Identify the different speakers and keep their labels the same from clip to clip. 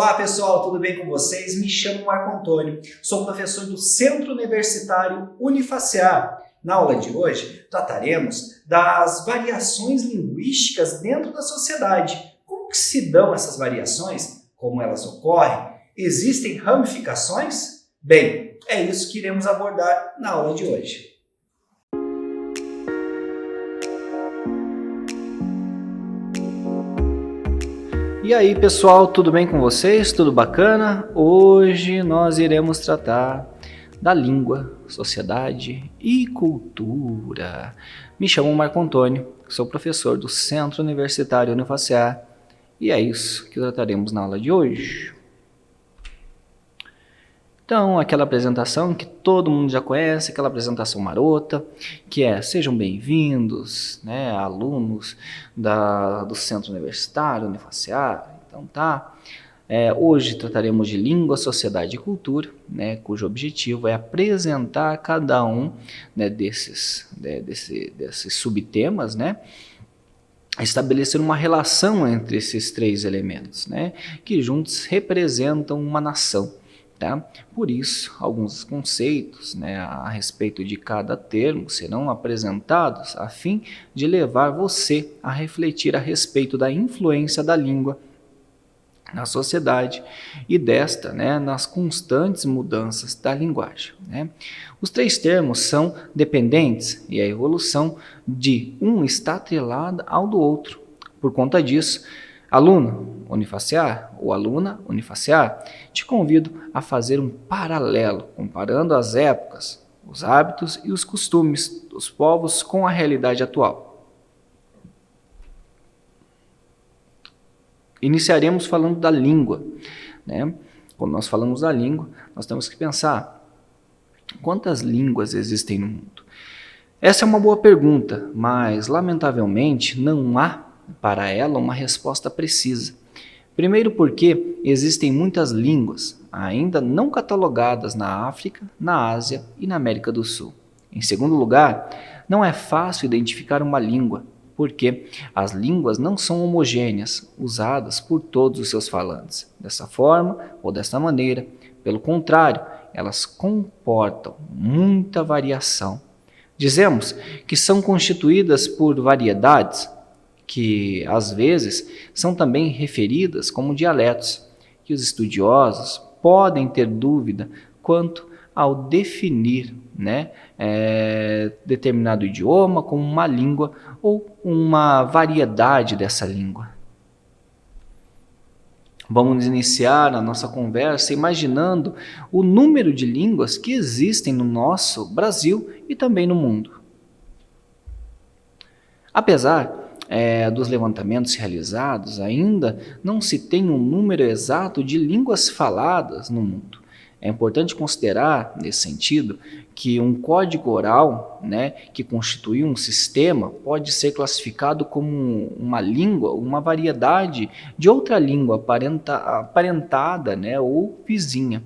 Speaker 1: Olá pessoal, tudo bem com vocês? Me chamo Marco Antônio, sou professor do Centro Universitário Unifacear. Na aula de hoje, trataremos das variações linguísticas dentro da sociedade. Como que se dão essas variações? Como elas ocorrem? Existem ramificações? Bem, é isso que iremos abordar na aula de hoje.
Speaker 2: E aí pessoal, tudo bem com vocês? Tudo bacana? Hoje nós iremos tratar da língua, sociedade e cultura. Me chamo Marco Antônio, sou professor do Centro Universitário Unifacear e é isso que trataremos na aula de hoje. Então, aquela apresentação que todo mundo já conhece, aquela apresentação marota, que é sejam bem-vindos, né, alunos do Centro Universitário Unifacear. Então tá, hoje trataremos de língua, sociedade e cultura, né, cujo objetivo é apresentar cada um, né, desses subtemas, né, estabelecer uma relação entre esses três elementos, né, que juntos representam uma nação. Tá? Por isso, alguns conceitos, né, a respeito de cada termo serão apresentados a fim de levar você a refletir a respeito da influência da língua na sociedade e desta, né, nas constantes mudanças da linguagem. Né? Os três termos são dependentes e a evolução de um está atrelada ao do outro. Por conta disso, aluno unifacear ou aluna unifacear, te convido a fazer um paralelo, comparando as épocas, os hábitos e os costumes dos povos com a realidade atual. Iniciaremos falando da língua. Né? Quando nós falamos da língua, nós temos que pensar quantas línguas existem no mundo. Essa é uma boa pergunta, mas lamentavelmente não há para ela uma resposta precisa. Primeiro porque existem muitas línguas ainda não catalogadas na África, na Ásia e na América do Sul. Em segundo lugar, não é fácil identificar uma língua, porque as línguas não são homogêneas, usadas por todos os seus falantes, dessa forma ou desta maneira. Pelo contrário, elas comportam muita variação. Dizemos que são constituídas por variedades, que às vezes são também referidas como dialetos, que os estudiosos podem ter dúvida quanto ao definir, né, determinado idioma como uma língua ou uma variedade dessa língua. Vamos iniciar a nossa conversa imaginando o número de línguas que existem no nosso Brasil e também no mundo. Apesar dos levantamentos realizados, ainda não se tem um número exato de línguas faladas no mundo. É importante considerar, nesse sentido, que um código oral, né, que constitui um sistema, pode ser classificado como uma língua, uma variedade de outra língua aparentada, né, ou vizinha.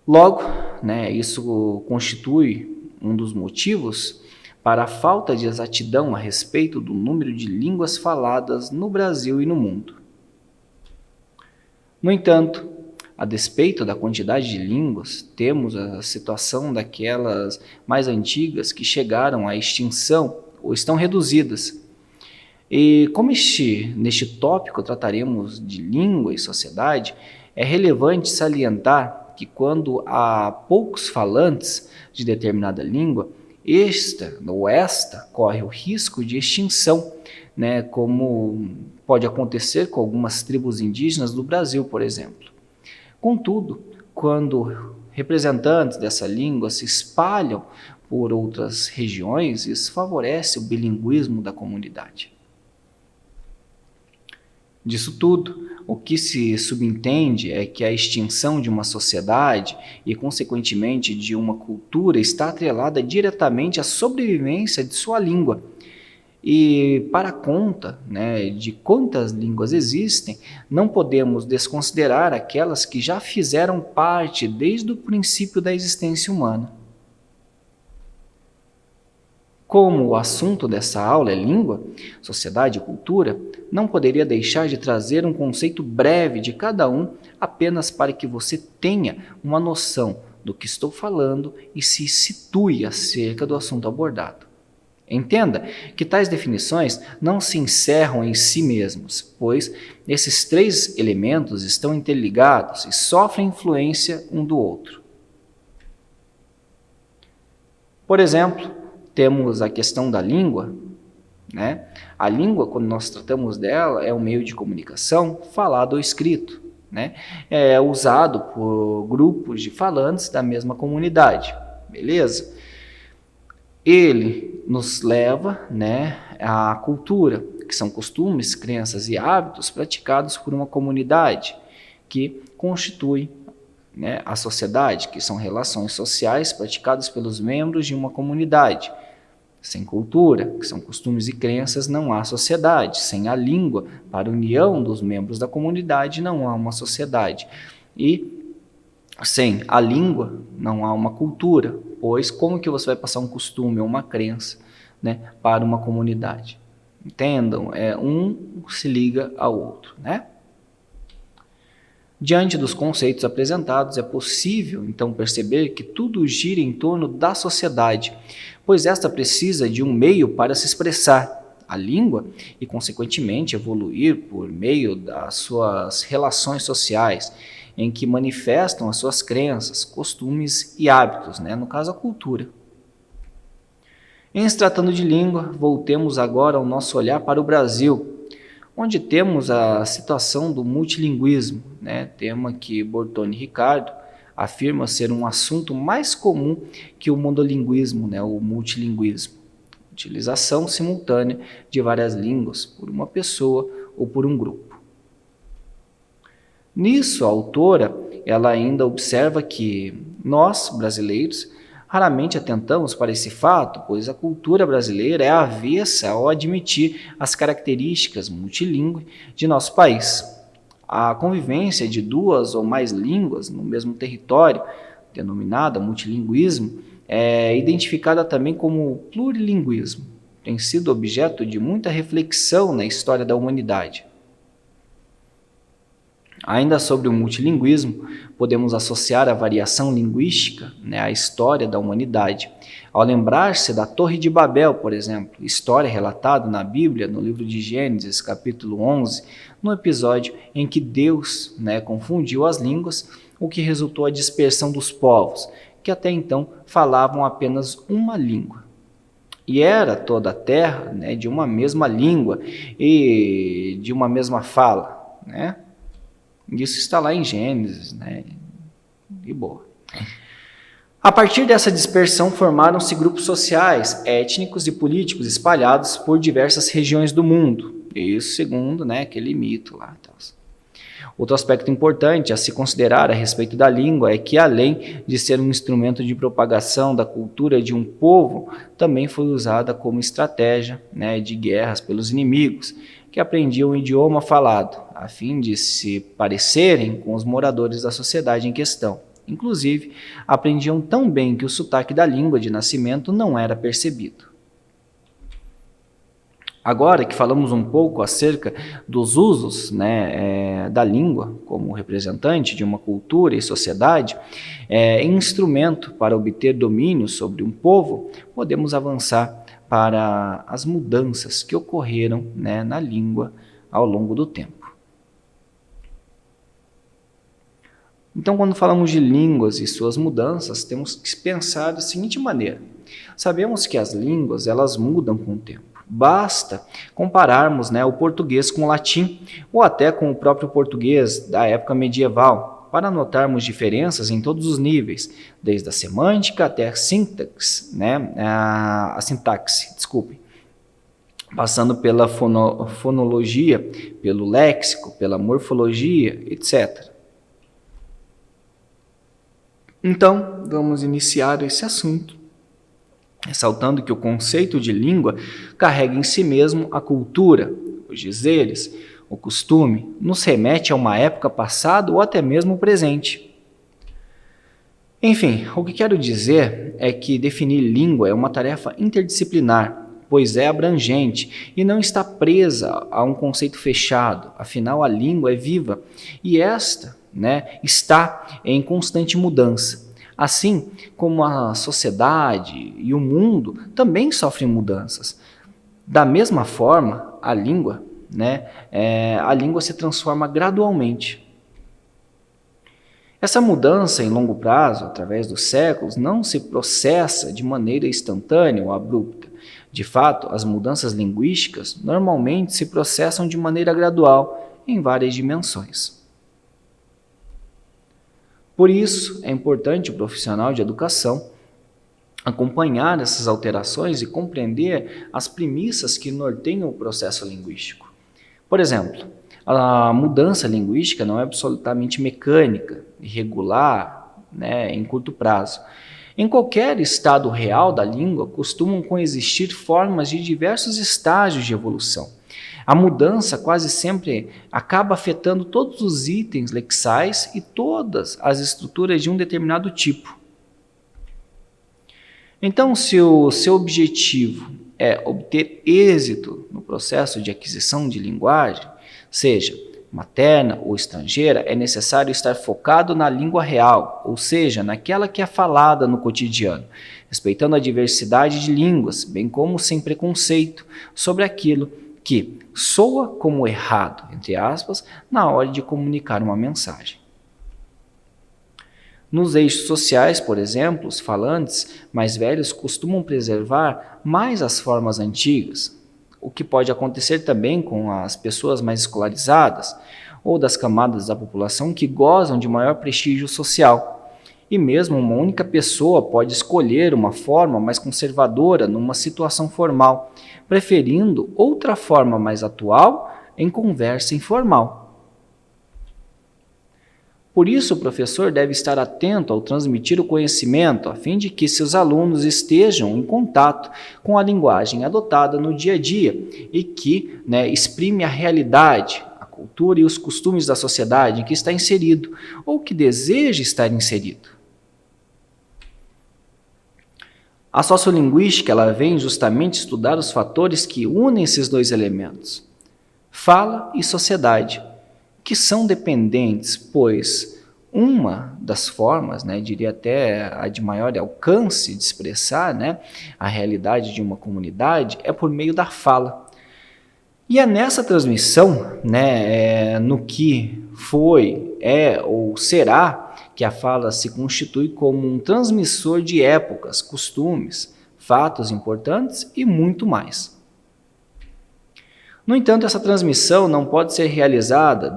Speaker 2: Logo, né, isso constitui um dos motivos para a falta de exatidão a respeito do número de línguas faladas no Brasil e no mundo. No entanto, a despeito da quantidade de línguas, temos a situação daquelas mais antigas que chegaram à extinção ou estão reduzidas. E como neste tópico trataremos de língua e sociedade, é relevante salientar que quando há poucos falantes de determinada língua, esta corre o risco de extinção, né, como pode acontecer com algumas tribos indígenas do Brasil, por exemplo. Contudo, quando representantes dessa língua se espalham por outras regiões, isso favorece o bilinguismo da comunidade. Disso tudo, o que se subentende é que a extinção de uma sociedade e, consequentemente, de uma cultura está atrelada diretamente à sobrevivência de sua língua. E para a conta, né, de quantas línguas existem, não podemos desconsiderar aquelas que já fizeram parte desde o princípio da existência humana. Como o assunto dessa aula é língua, sociedade e cultura, não poderia deixar de trazer um conceito breve de cada um, apenas para que você tenha uma noção do que estou falando e se situe acerca do assunto abordado. Entenda que tais definições não se encerram em si mesmos, pois esses três elementos estão interligados e sofrem influência um do outro. Por exemplo, temos a questão da língua, né? A língua, quando nós tratamos dela, é um meio de comunicação falado ou escrito, né? É usado por grupos de falantes da mesma comunidade, beleza? Ele nos leva, né, à cultura, que são costumes, crenças e hábitos praticados por uma comunidade, que constitui, né, a sociedade, que são relações sociais praticadas pelos membros de uma comunidade. Sem cultura, que são costumes e crenças, não há sociedade. Sem a língua, para a união dos membros da comunidade, não há uma sociedade. E sem a língua, não há uma cultura, pois como que você vai passar um costume ou uma crença, né, para uma comunidade? Entendam, um se liga ao outro, né? Diante dos conceitos apresentados, é possível, então, perceber que tudo gira em torno da sociedade, pois esta precisa de um meio para se expressar, a língua, e, consequentemente, evoluir por meio das suas relações sociais, em que manifestam as suas crenças, costumes e hábitos, né? No caso, a cultura. Em se tratando de língua, voltemos agora o nosso olhar para o Brasil, onde temos a situação do multilinguismo, né? Tema que Bortoni Ricardo afirma ser um assunto mais comum que o monolinguismo, né? O multilinguismo, utilização simultânea de várias línguas por uma pessoa ou por um grupo. Nisso, a autora ela ainda observa que nós, brasileiros, raramente atentamos para esse fato, pois a cultura brasileira é avessa ao admitir as características multilingües de nosso país. A convivência de duas ou mais línguas no mesmo território, denominada multilinguismo, é identificada também como plurilinguismo. Tem sido objeto de muita reflexão na história da humanidade. Ainda sobre o multilinguismo, podemos associar a variação linguística, né, à história da humanidade. Ao lembrar-se da Torre de Babel, por exemplo, história relatada na Bíblia, no livro de Gênesis, capítulo 11, no episódio em que Deus, né, confundiu as línguas, o que resultou a dispersão dos povos, que até então falavam apenas uma língua. E era toda a terra, né, de uma mesma língua e de uma mesma fala, né? Isso está lá em Gênesis, né? E boa. A partir dessa dispersão, formaram-se grupos sociais, étnicos e políticos espalhados por diversas regiões do mundo. Isso segundo, né, aquele mito lá. Outro aspecto importante a se considerar a respeito da língua é que, além de ser um instrumento de propagação da cultura de um povo, também foi usada como estratégia, né, de guerras pelos inimigos, que aprendiam o idioma falado, a fim de se parecerem com os moradores da sociedade em questão. Inclusive, aprendiam tão bem que o sotaque da língua de nascimento não era percebido. Agora que falamos um pouco acerca dos usos, né, da língua como representante de uma cultura e sociedade, instrumento para obter domínio sobre um povo, podemos avançar para as mudanças que ocorreram, né, na língua ao longo do tempo. Então, quando falamos de línguas e suas mudanças, temos que pensar da seguinte maneira. Sabemos que as línguas elas mudam com o tempo. Basta compararmos, né, o português com o latim ou até com o próprio português da época medieval, para notarmos diferenças em todos os níveis, desde a semântica até a sintaxe, né, passando pela fonologia, pelo léxico, pela morfologia, etc. Então, vamos iniciar esse assunto, ressaltando que o conceito de língua carrega em si mesmo a cultura, os dizeres, o costume, nos remete a uma época passada ou até mesmo presente. Enfim, o que quero dizer é que definir língua é uma tarefa interdisciplinar, pois é abrangente e não está presa a um conceito fechado. Afinal, a língua é viva e esta, está em constante mudança. Assim como a sociedade e o mundo também sofrem mudanças. Da mesma forma, a língua se transforma gradualmente. Essa mudança em longo prazo, através dos séculos, não se processa de maneira instantânea ou abrupta. De fato, as mudanças linguísticas normalmente se processam de maneira gradual em várias dimensões. Por isso, é importante o profissional de educação acompanhar essas alterações e compreender as premissas que norteiam o processo linguístico. Por exemplo, a mudança linguística não é absolutamente mecânica, irregular, em curto prazo. Em qualquer estado real da língua, costumam coexistir formas de diversos estágios de evolução. A mudança quase sempre acaba afetando todos os itens lexais e todas as estruturas de um determinado tipo. Então, se o seu objetivo é obter êxito no processo de aquisição de linguagem, seja materna ou estrangeira, é necessário estar focado na língua real, ou seja, naquela que é falada no cotidiano, respeitando a diversidade de línguas, bem como sem preconceito sobre aquilo que soa como errado, entre aspas, na hora de comunicar uma mensagem. Nos eixos sociais, por exemplo, os falantes mais velhos costumam preservar mais as formas antigas, o que pode acontecer também com as pessoas mais escolarizadas ou das camadas da população que gozam de maior prestígio social. E mesmo uma única pessoa pode escolher uma forma mais conservadora numa situação formal, preferindo outra forma mais atual em conversa informal. Por isso, o professor deve estar atento ao transmitir o conhecimento, a fim de que seus alunos estejam em contato com a linguagem adotada no dia a dia e que exprime a realidade, a cultura e os costumes da sociedade em que está inserido ou que deseja estar inserido. A sociolinguística ela vem justamente estudar os fatores que unem esses dois elementos, fala e sociedade, que são dependentes, pois uma das formas, diria até a de maior alcance de expressar a realidade de uma comunidade é por meio da fala. E é nessa transmissão, no que foi, é ou será, que a fala se constitui como um transmissor de épocas, costumes, fatos importantes e muito mais. No entanto, essa transmissão não pode ser realizada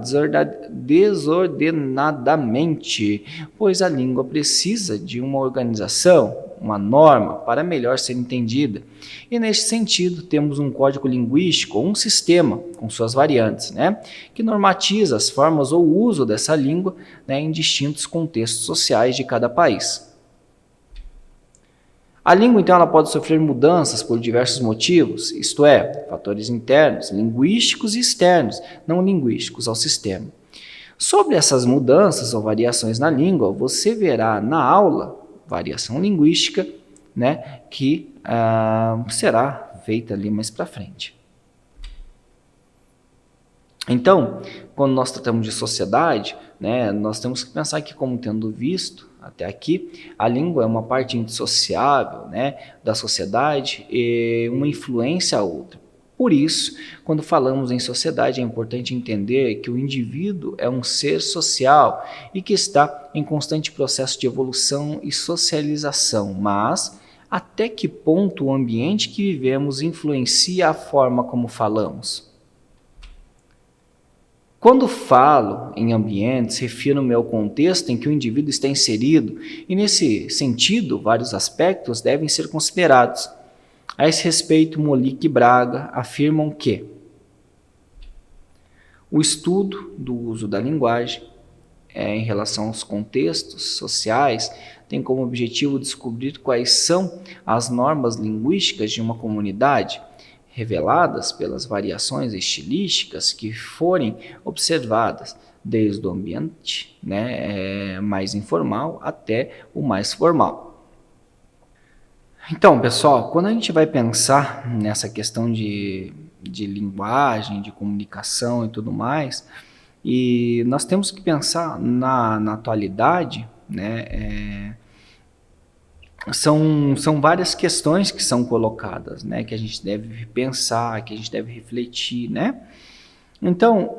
Speaker 2: desordenadamente, pois a língua precisa de uma organização, uma norma, para melhor ser entendida. E neste sentido, temos um código linguístico, ou um sistema, com suas variantes, que normatiza as formas ou uso dessa língua em distintos contextos sociais de cada país. A língua, então, ela pode sofrer mudanças por diversos motivos, isto é, fatores internos, linguísticos e externos, não linguísticos ao sistema. Sobre essas mudanças ou variações na língua, você verá na aula variação linguística, que será feita ali mais para frente. Então, quando nós tratamos de sociedade, nós temos que pensar que, como tendo visto até aqui, a língua é uma parte indissociável da sociedade e uma influência a outra. Por isso, quando falamos em sociedade, é importante entender que o indivíduo é um ser social e que está em constante processo de evolução e socialização, mas até que ponto o ambiente que vivemos influencia a forma como falamos? Quando falo em ambientes, refiro-me ao contexto em que o indivíduo está inserido e, nesse sentido, vários aspectos devem ser considerados. A esse respeito, Molique e Braga afirmam que o estudo do uso da linguagem em relação aos contextos sociais tem como objetivo descobrir quais são as normas linguísticas de uma comunidade, reveladas pelas variações estilísticas que forem observadas, desde o ambiente, né, mais informal até o mais formal. Então, pessoal, quando a gente vai pensar nessa questão de linguagem, de comunicação e tudo mais, e nós temos que pensar na atualidade, né, são várias questões que são colocadas, né, que a gente deve pensar, que a gente deve refletir, né? Então,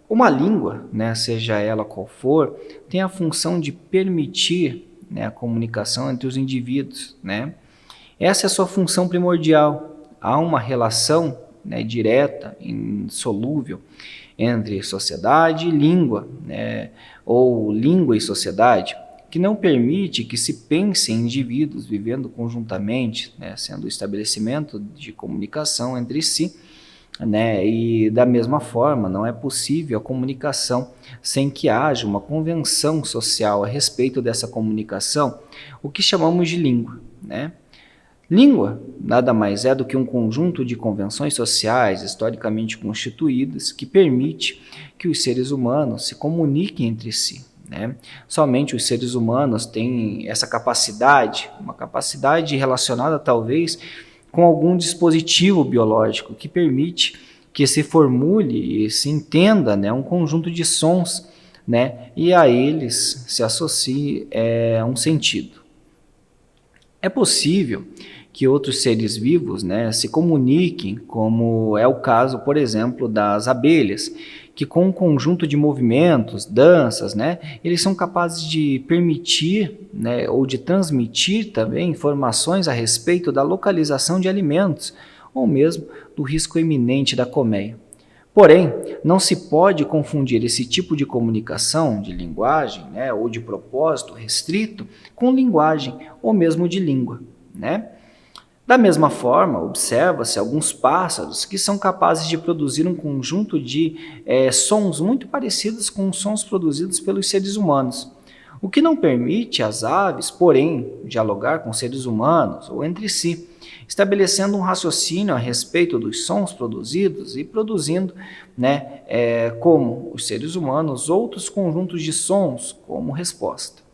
Speaker 2: uma língua, né, seja ela qual for, tem a função de permitir, né, a comunicação entre os indivíduos, né? Essa é a sua função primordial. Há uma relação, né, direta, insolúvel, entre sociedade e língua, né, ou língua e sociedade, que não permite que se pense em indivíduos vivendo conjuntamente, né, sendo o estabelecimento de comunicação entre si, né, e da mesma forma não é possível a comunicação sem que haja uma convenção social a respeito dessa comunicação, o que chamamos de língua, né? Língua nada mais é do que um conjunto de convenções sociais historicamente constituídas que permite que os seres humanos se comuniquem entre si, né? Somente os seres humanos têm essa capacidade, uma capacidade relacionada talvez com algum dispositivo biológico que permite que se formule e se entenda, né, um conjunto de sons, né, e a eles se associe um sentido. É possível que outros seres vivos, né, se comuniquem, como é o caso, por exemplo, das abelhas, que com um conjunto de movimentos, danças, né, eles são capazes de permitir, né, ou de transmitir também informações a respeito da localização de alimentos, ou mesmo do risco iminente da colmeia. Porém, não se pode confundir esse tipo de comunicação, de linguagem, né, ou de propósito restrito, com linguagem, ou mesmo de língua, né? Da mesma forma, observa-se alguns pássaros que são capazes de produzir um conjunto de sons muito parecidos com os sons produzidos pelos seres humanos, o que não permite às aves, porém, dialogar com seres humanos ou entre si, estabelecendo um raciocínio a respeito dos sons produzidos e produzindo, né, como os seres humanos, outros conjuntos de sons como resposta.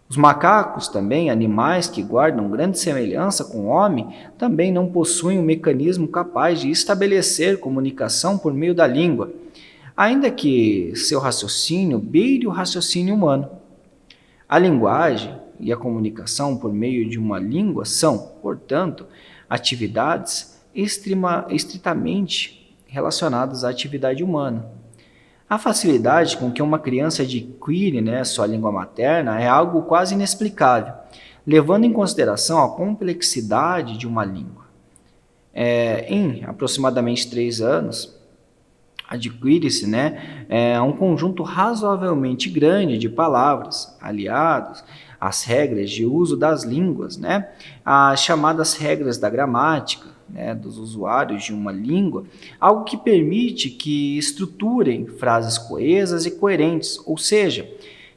Speaker 2: Os macacos, também animais que guardam grande semelhança com o homem, também não possuem um mecanismo capaz de estabelecer comunicação por meio da língua, ainda que seu raciocínio beire o raciocínio humano. A linguagem e a comunicação por meio de uma língua são, portanto, atividades estritamente relacionadas à atividade humana. A facilidade com que uma criança adquire, né, sua língua materna é algo quase inexplicável, levando em consideração a complexidade de uma língua. Em aproximadamente 3 anos, adquire-se, né, um conjunto razoavelmente grande de palavras, aliados às regras de uso das línguas, né, as chamadas regras da gramática, né, dos usuários de uma língua, algo que permite que estruturem frases coesas e coerentes, ou seja,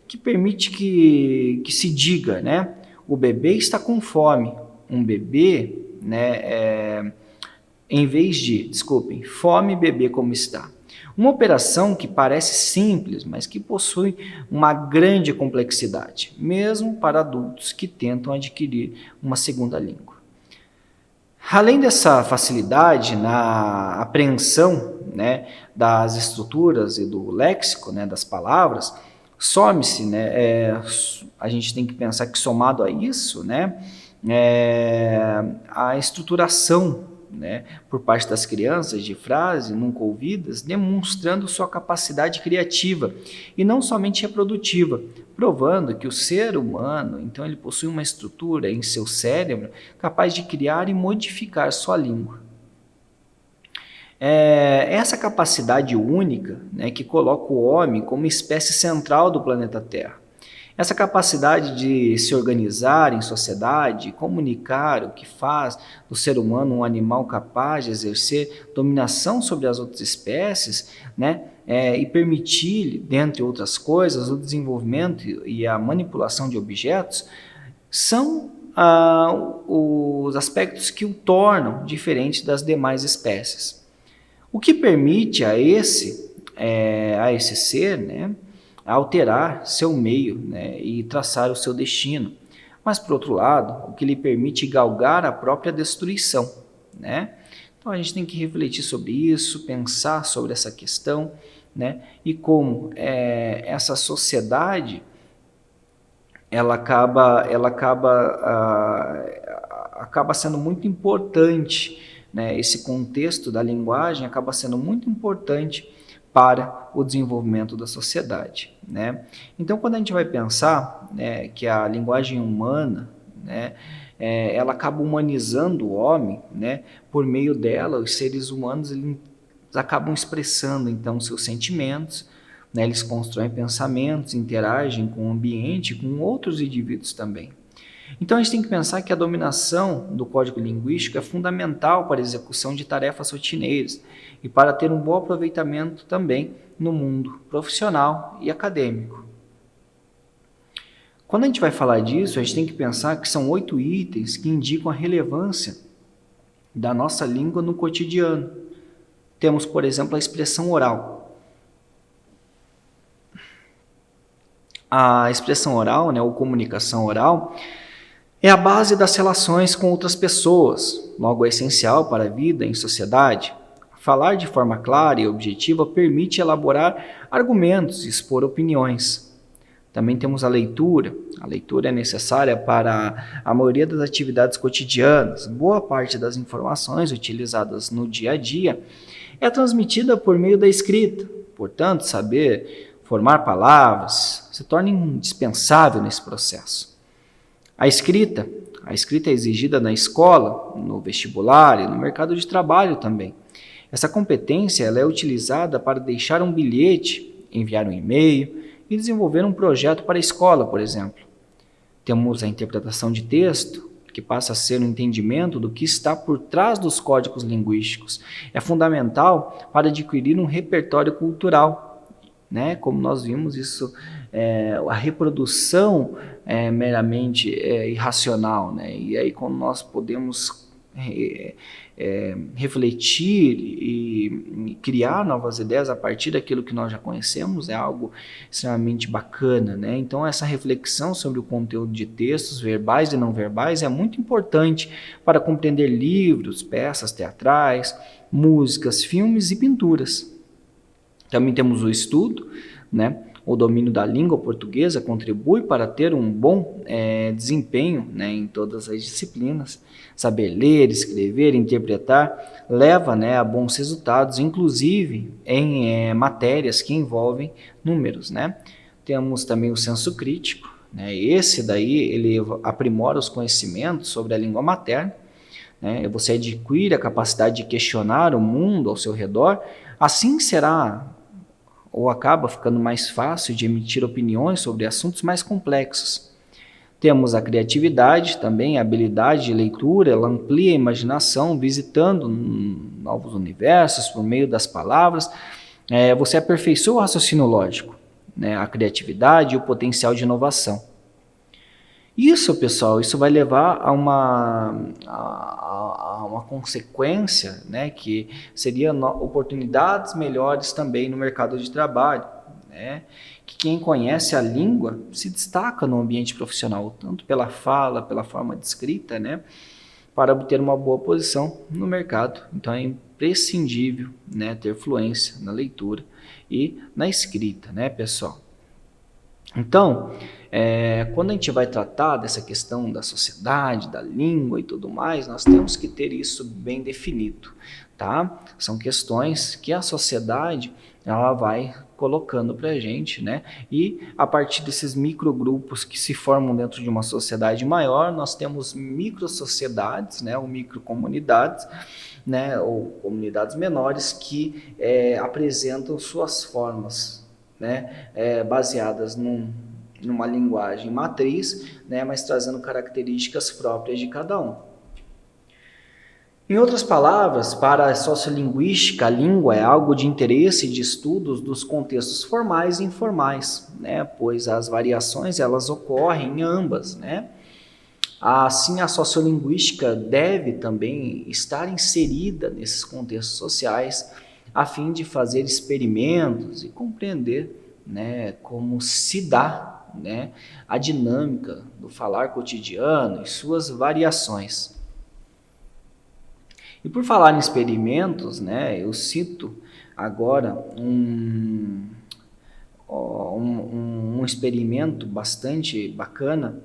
Speaker 2: que permite que se diga, né, o bebê está com fome, um bebê, né, em vez de, desculpem, fome, bebê como está. Uma operação que parece simples, mas que possui uma grande complexidade, mesmo para adultos que tentam adquirir uma segunda língua. Além dessa facilidade na apreensão, né, das estruturas e do léxico, né, das palavras, some-se, né, a gente tem que pensar que somado a isso, né, a estruturação, né, por parte das crianças de frases nunca ouvidas, demonstrando sua capacidade criativa e não somente reprodutiva, provando que o ser humano, então, ele possui uma estrutura em seu cérebro capaz de criar e modificar sua língua. Essa capacidade única, né, que coloca o homem como espécie central do planeta Terra. Essa capacidade de se organizar em sociedade, comunicar, o que faz do ser humano um animal capaz de exercer dominação sobre as outras espécies, né, e permitir, dentre outras coisas, o desenvolvimento e a manipulação de objetos, são os aspectos que o tornam diferente das demais espécies. O que permite a esse a esse ser, né, a alterar seu meio, né, e traçar o seu destino. Mas, por outro lado, o que lhe permite galgar a própria destruição, né? Então, a gente tem que refletir sobre isso, pensar sobre essa questão, né? E como essa sociedade acaba sendo muito importante, né? Esse contexto da linguagem acaba sendo muito importante para o desenvolvimento da sociedade, né? Então, quando a gente vai pensar, né, que a linguagem humana, né, ela acaba humanizando o homem, né? Por meio dela, os seres humanos eles acabam expressando então seus sentimentos, né? Eles constroem pensamentos, interagem com o ambiente, com outros indivíduos também. Então, a gente tem que pensar que a dominação do código linguístico é fundamental para a execução de tarefas rotineiras e para ter um bom aproveitamento também no mundo profissional e acadêmico. Quando a gente vai falar disso, a gente tem que pensar que são 8 itens que indicam a relevância da nossa língua no cotidiano. Temos, por exemplo, a expressão oral. A expressão oral, né, ou comunicação oral, é a base das relações com outras pessoas, logo é essencial para a vida em sociedade. Falar de forma clara e objetiva permite elaborar argumentos e expor opiniões. Também temos a leitura. A leitura é necessária para a maioria das atividades cotidianas. Boa parte das informações utilizadas no dia a dia é transmitida por meio da escrita. Portanto, saber formar palavras se torna indispensável nesse processo. A escrita é exigida na escola, no vestibular e no mercado de trabalho também. Essa competência ela é utilizada para deixar um bilhete, enviar um e-mail e desenvolver um projeto para a escola, por exemplo. Temos a interpretação de texto, que passa a ser um entendimento do que está por trás dos códigos linguísticos. É fundamental para adquirir um repertório cultural, né? Como nós vimos, isso a reprodução é meramente irracional, né? E aí quando nós podemos refletir e criar novas ideias a partir daquilo que nós já conhecemos é algo extremamente bacana, né? Então essa reflexão sobre o conteúdo de textos verbais e não verbais é muito importante para compreender livros, peças teatrais, músicas, filmes e pinturas. Também temos o estudo, né? O domínio da língua portuguesa contribui para ter um bom desempenho, né, em todas as disciplinas. Saber ler, escrever, interpretar leva, né, a bons resultados, inclusive em matérias que envolvem números, né? Temos também o senso crítico, né? Esse daí ele aprimora os conhecimentos sobre a língua materna, né? Você adquire a capacidade de questionar o mundo ao seu redor, assim será ou acaba ficando mais fácil de emitir opiniões sobre assuntos mais complexos. Temos a criatividade também, a habilidade de leitura, ela amplia a imaginação, visitando novos universos por meio das palavras. Você aperfeiçoa o raciocínio lógico, né, a criatividade e o potencial de inovação. Isso, pessoal, isso vai levar a uma consequência, né, que seria oportunidades melhores também no mercado de trabalho, né? Que quem conhece a língua se destaca no ambiente profissional, tanto pela fala, pela forma de escrita, né, para obter uma boa posição no mercado. Então é imprescindível, né, ter fluência na leitura e na escrita, né, pessoal? Então, quando a gente vai tratar dessa questão da sociedade, da língua e tudo mais, nós temos que ter isso bem definido, tá? São questões que a sociedade ela vai colocando para a gente, né? E a partir desses microgrupos que se formam dentro de uma sociedade maior, nós temos microsociedades, né? Ou microcomunidades, né? Ou comunidades menores que apresentam suas formas, né, baseadas numa linguagem matriz, né, mas trazendo características próprias de cada um. Em outras palavras, para a sociolinguística, a língua é algo de interesse de estudos dos contextos formais e informais, né, pois as variações elas ocorrem em ambas, né? Assim, a sociolinguística deve também estar inserida nesses contextos sociais, a fim de fazer experimentos e compreender, né, como se dá, né, a dinâmica do falar cotidiano e suas variações. E por falar em experimentos, né, eu cito agora um experimento bastante bacana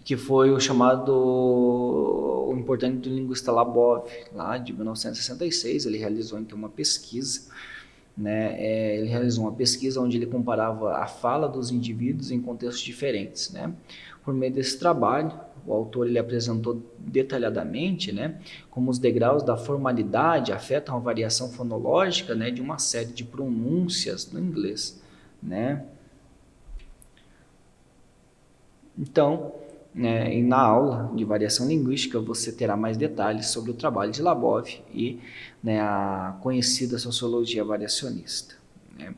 Speaker 2: que foi o chamado o importante do linguista Labov, lá de 1966. Ele realizou então uma pesquisa, né? Ele realizou uma pesquisa onde ele comparava a fala dos indivíduos em contextos diferentes, né? Por meio desse trabalho, o autor ele apresentou detalhadamente, né, como os degraus da formalidade afetam a variação fonológica, né, de uma série de pronúncias no inglês, né? Então, e na aula de variação linguística você terá mais detalhes sobre o trabalho de Labov e, né, a conhecida sociologia variacionista, né?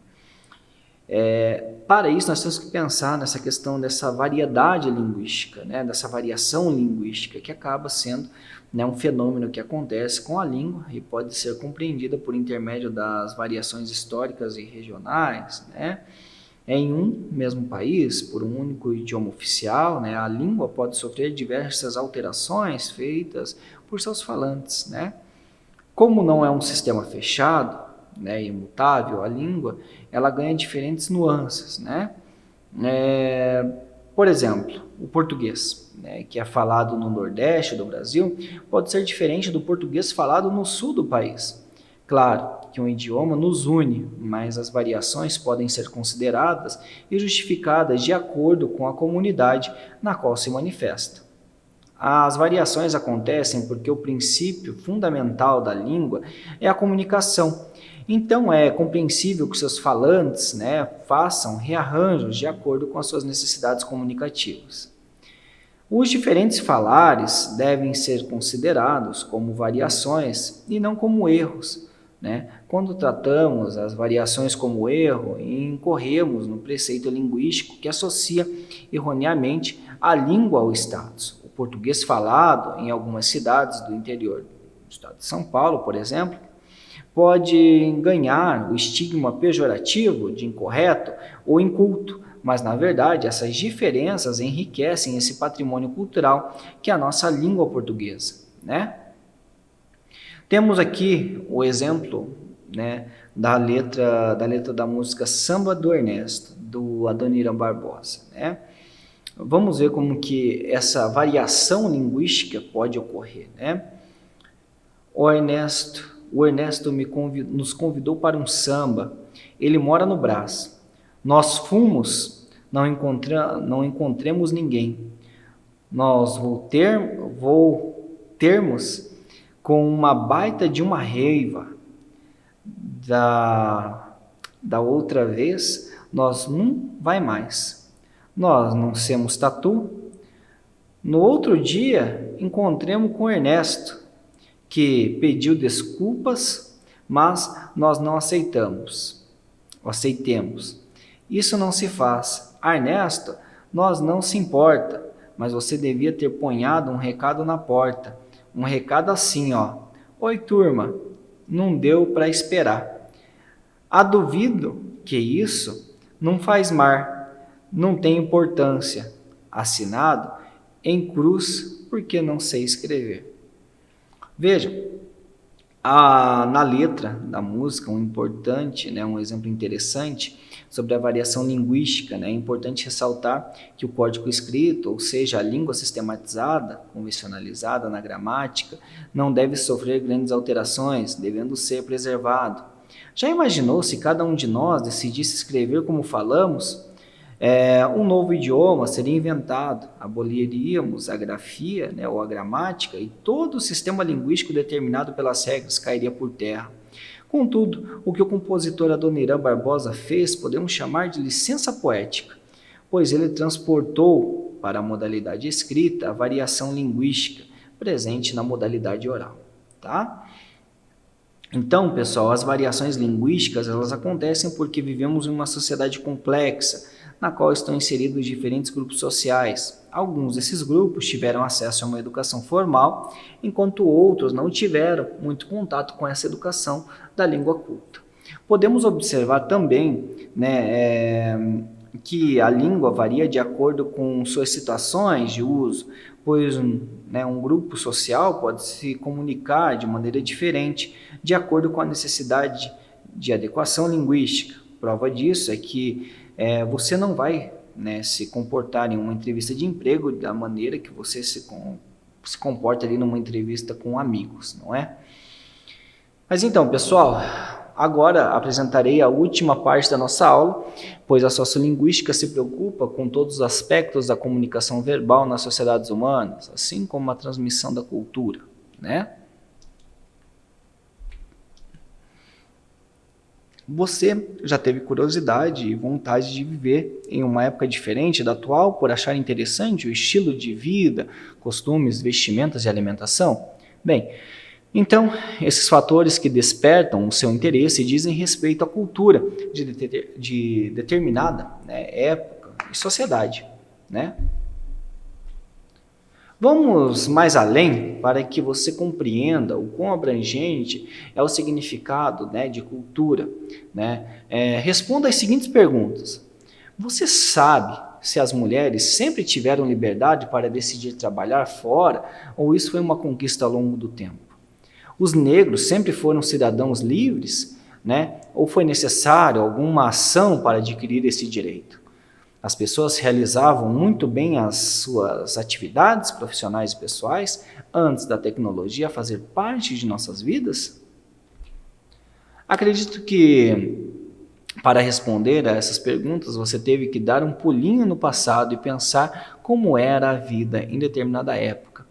Speaker 2: Para isso, nós temos que pensar nessa questão dessa variedade linguística, né, dessa variação linguística, que acaba sendo, né, um fenômeno que acontece com a língua e pode ser compreendida por intermédio das variações históricas e regionais, né? Em um mesmo país, por um único idioma oficial, né, a língua pode sofrer diversas alterações feitas por seus falantes, né? Como não é um sistema fechado, né, imutável, a língua ela ganha diferentes nuances, né? Por exemplo, o português, né, que é falado no Nordeste do Brasil, pode ser diferente do português falado no Sul do país. Claro que um idioma nos une, mas as variações podem ser consideradas e justificadas de acordo com a comunidade na qual se manifesta. As variações acontecem porque o princípio fundamental da língua é a comunicação. Então é compreensível que seus falantes, né, façam rearranjos de acordo com as suas necessidades comunicativas. Os diferentes falares devem ser considerados como variações e não como erros, né? Quando tratamos as variações como erro, incorremos no preceito linguístico que associa erroneamente a língua ao status. O português falado em algumas cidades do interior do estado de São Paulo, por exemplo, pode ganhar o estigma pejorativo de incorreto ou inculto, mas na verdade essas diferenças enriquecem esse patrimônio cultural que é a nossa língua portuguesa, né? Temos aqui o exemplo, né, da letra da música Samba do Ernesto, do Adoniran Barbosa, né? Vamos ver como que essa variação linguística pode ocorrer, né? O Ernesto nos convidou para um samba. Ele mora no Brás. Nós fomos, não encontremos ninguém. Nós termos com uma baita de uma reiva. Da outra vez, nós não vai mais. Nós não semos tatu. No outro dia, encontremos com Ernesto, que pediu desculpas, mas nós não aceitemos. Isso não se faz. Ernesto, nós não se importa, mas você devia ter ponhado um recado na porta. Um recado assim, ó. Oi, turma, não deu para esperar. Duvido que isso não faz mar, não tem importância. Assinado em cruz, porque não sei escrever. Veja, na letra da música, um exemplo interessante sobre a variação linguística, né? É importante ressaltar que o código escrito, ou seja, a língua sistematizada, convencionalizada na gramática, não deve sofrer grandes alterações, devendo ser preservado. Já imaginou se cada um de nós decidisse escrever como falamos? Um novo idioma seria inventado, aboliríamos a grafia, né, ou a gramática, e todo o sistema linguístico determinado pelas regras cairia por terra. Contudo, o que o compositor Adoniran Barbosa fez podemos chamar de licença poética, pois ele transportou para a modalidade escrita a variação linguística presente na modalidade oral. Tá? Então, pessoal, as variações linguísticas, elas acontecem porque vivemos em uma sociedade complexa, na qual estão inseridos diferentes grupos sociais. Alguns desses grupos tiveram acesso a uma educação formal, enquanto outros não tiveram muito contato com essa educação da língua culta. Podemos observar também, que a língua varia de acordo com suas situações de uso, pois um grupo social pode se comunicar de maneira diferente de acordo com a necessidade de adequação linguística. Prova disso é que você não vai se comportar em uma entrevista de emprego da maneira que você se comporta ali numa entrevista com amigos, não é? Mas então, pessoal, agora apresentarei a última parte da nossa aula, pois a sociolinguística se preocupa com todos os aspectos da comunicação verbal nas sociedades humanas, assim como a transmissão da cultura, né? Você já teve curiosidade e vontade de viver em uma época diferente da atual por achar interessante o estilo de vida, costumes, vestimentas e alimentação? Bem, então, esses fatores que despertam o seu interesse dizem respeito à cultura de determinada época e sociedade, né? Vamos mais além para que você compreenda o quão abrangente é o significado de cultura. Responda as seguintes perguntas. Você sabe se as mulheres sempre tiveram liberdade para decidir trabalhar fora ou isso foi uma conquista ao longo do tempo? Os negros sempre foram cidadãos livres, ou foi necessário alguma ação para adquirir esse direito? As pessoas realizavam muito bem as suas atividades profissionais e pessoais antes da tecnologia fazer parte de nossas vidas? Acredito que para responder a essas perguntas você teve que dar um pulinho no passado e pensar como era a vida em determinada época,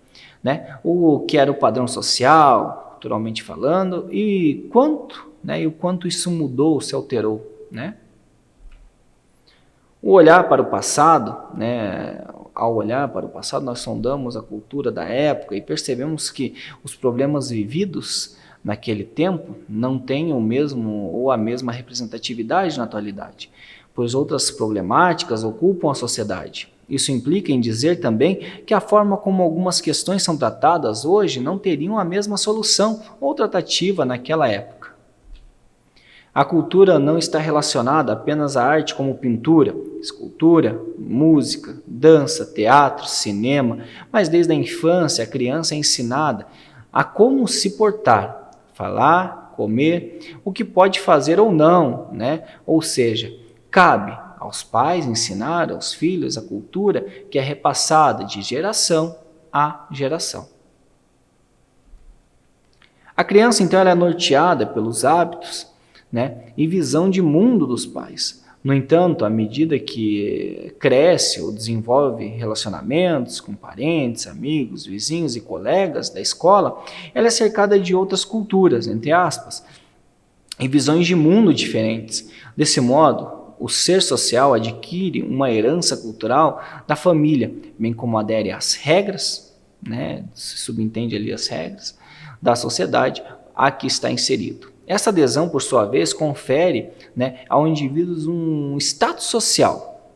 Speaker 2: o que era o padrão social, culturalmente falando, e o quanto isso mudou, se alterou, O olhar para o passado, ao olhar para o passado, nós sondamos a cultura da época e percebemos que os problemas vividos naquele tempo não têm o mesmo ou a mesma representatividade na atualidade, pois outras problemáticas ocupam a sociedade. Isso implica em dizer também que a forma como algumas questões são tratadas hoje não teriam a mesma solução ou tratativa naquela época. A cultura não está relacionada apenas à arte como pintura, escultura, música, dança, teatro, cinema, mas desde a infância a criança é ensinada a como se portar, falar, comer, o que pode fazer ou não, Ou seja, cabe aos pais ensinar aos filhos a cultura que é repassada de geração a geração. A criança, então, ela é norteada pelos hábitos e visão de mundo dos pais. No entanto, à medida que cresce ou desenvolve relacionamentos com parentes, amigos, vizinhos e colegas da escola, ela é cercada de outras culturas, entre aspas, e visões de mundo diferentes. Desse modo, o ser social adquire uma herança cultural da família, bem como adere às regras, se subentende ali as regras, da sociedade a que está inserido. Essa adesão, por sua vez, confere ao indivíduo um status social.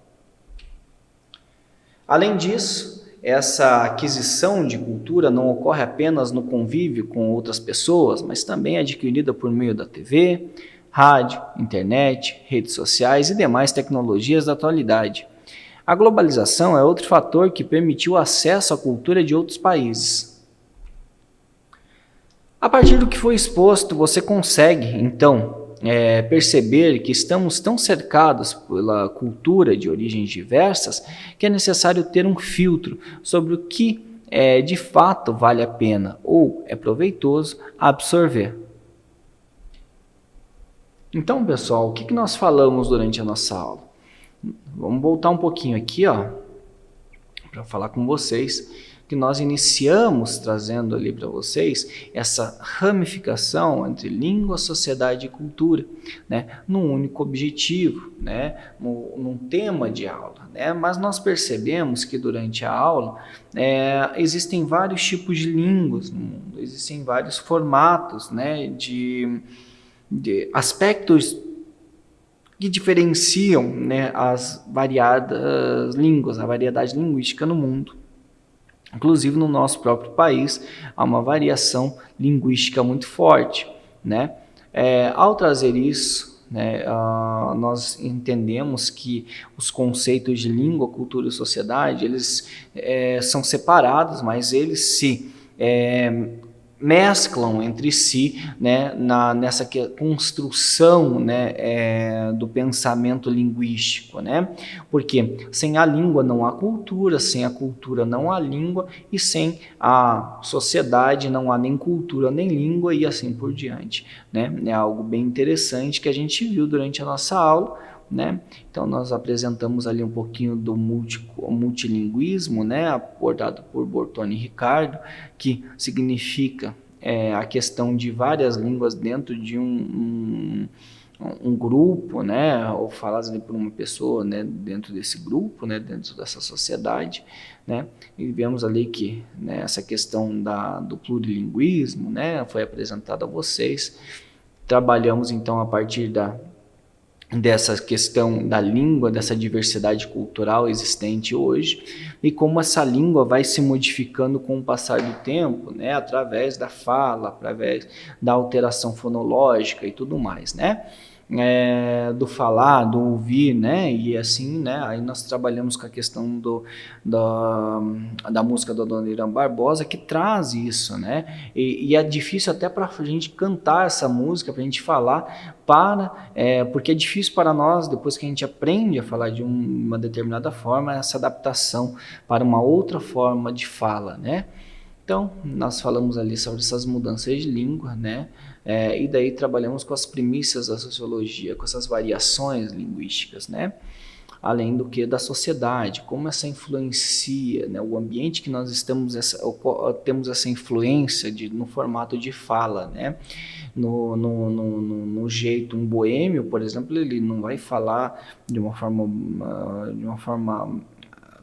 Speaker 2: Além disso, essa aquisição de cultura não ocorre apenas no convívio com outras pessoas, mas também é adquirida por meio da TV, rádio, internet, redes sociais e demais tecnologias da atualidade. A globalização é outro fator que permitiu acesso à cultura de outros países. A partir do que foi exposto, você consegue, então, perceber que estamos tão cercados pela cultura de origens diversas que é necessário ter um filtro sobre o que de fato vale a pena ou é proveitoso absorver. Então, pessoal, o que nós falamos durante a nossa aula? Vamos voltar um pouquinho aqui, para falar com vocês que nós iniciamos trazendo ali para vocês essa ramificação entre língua, sociedade e cultura, né, num único objetivo, né, num tema de aula, né, mas nós percebemos que durante a aula existem vários tipos de línguas no mundo, existem vários formatos, né, de aspectos que diferenciam, né, as variadas línguas, a variedade linguística no mundo. Inclusive no nosso próprio país há uma variação linguística muito forte, né? Ao trazer isso, né, nós entendemos que os conceitos de língua, cultura e sociedade, eles são separados, mas eles se mesclam entre si, né, nessa construção, né, do pensamento linguístico, né? Porque sem a língua não há cultura, sem a cultura não há língua e sem a sociedade não há nem cultura nem língua e assim por diante, né? É algo bem interessante que a gente viu durante a nossa aula, né? Então nós apresentamos ali um pouquinho do multilinguismo, né, abordado por Bortoni e Ricardo, que significa a questão de várias línguas dentro de um grupo, né, ou faladas ali por uma pessoa, né, dentro desse grupo, né, dentro dessa sociedade, né, e vemos ali que, né, essa questão do plurilinguismo, né, foi apresentada a vocês. Trabalhamos então a partir dessa questão da língua, dessa diversidade cultural existente hoje, e como essa língua vai se modificando com o passar do tempo, né, através da fala, através da alteração fonológica e tudo mais, né, do falar, do ouvir, né, e assim, né, aí nós trabalhamos com a questão da música do Adoniran Barbosa, que traz isso, né, e é difícil até para a gente cantar essa música, para a gente falar, porque é difícil para nós, depois que a gente aprende a falar de uma determinada forma, essa adaptação para uma outra forma de fala, né. Então, nós falamos ali sobre essas mudanças de língua, né? E daí trabalhamos com as premissas da sociologia, com essas variações linguísticas, né? Além do que da sociedade, como essa influencia, né? O ambiente que nós temos essa influência no formato de fala, né? No jeito, um boêmio, por exemplo, ele não vai falar de uma forma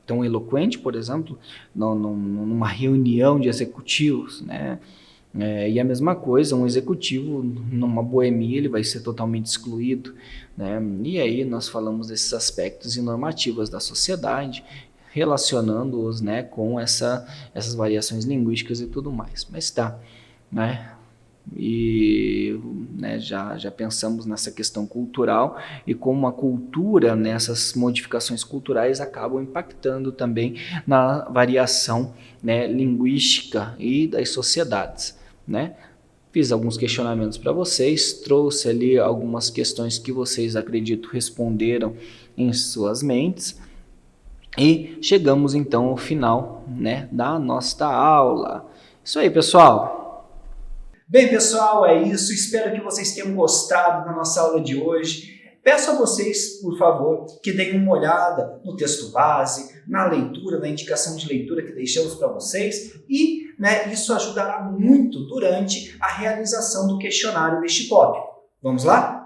Speaker 2: tão eloquente, por exemplo, numa reunião de executivos, né? E a mesma coisa, um executivo numa boemia ele vai ser totalmente excluído, né? E aí nós falamos desses aspectos e normativas da sociedade, relacionando-os, né, com essas variações linguísticas e tudo mais. Mas tá, né? E, né, já pensamos nessa questão cultural e como a cultura, nessas modificações culturais acabam impactando também na variação, né, linguística e das sociedades, né? Fiz alguns questionamentos para vocês, trouxe ali algumas questões que vocês, acredito, responderam em suas mentes e chegamos então ao final, né, da nossa aula. Isso aí, pessoal!
Speaker 1: Bem, pessoal, é isso. Espero que vocês tenham gostado da nossa aula de hoje. Peço a vocês, por favor, que deem uma olhada no texto base, na leitura, na indicação de leitura que deixamos para vocês e, né, isso ajudará muito durante a realização do questionário deste tópico. Vamos lá?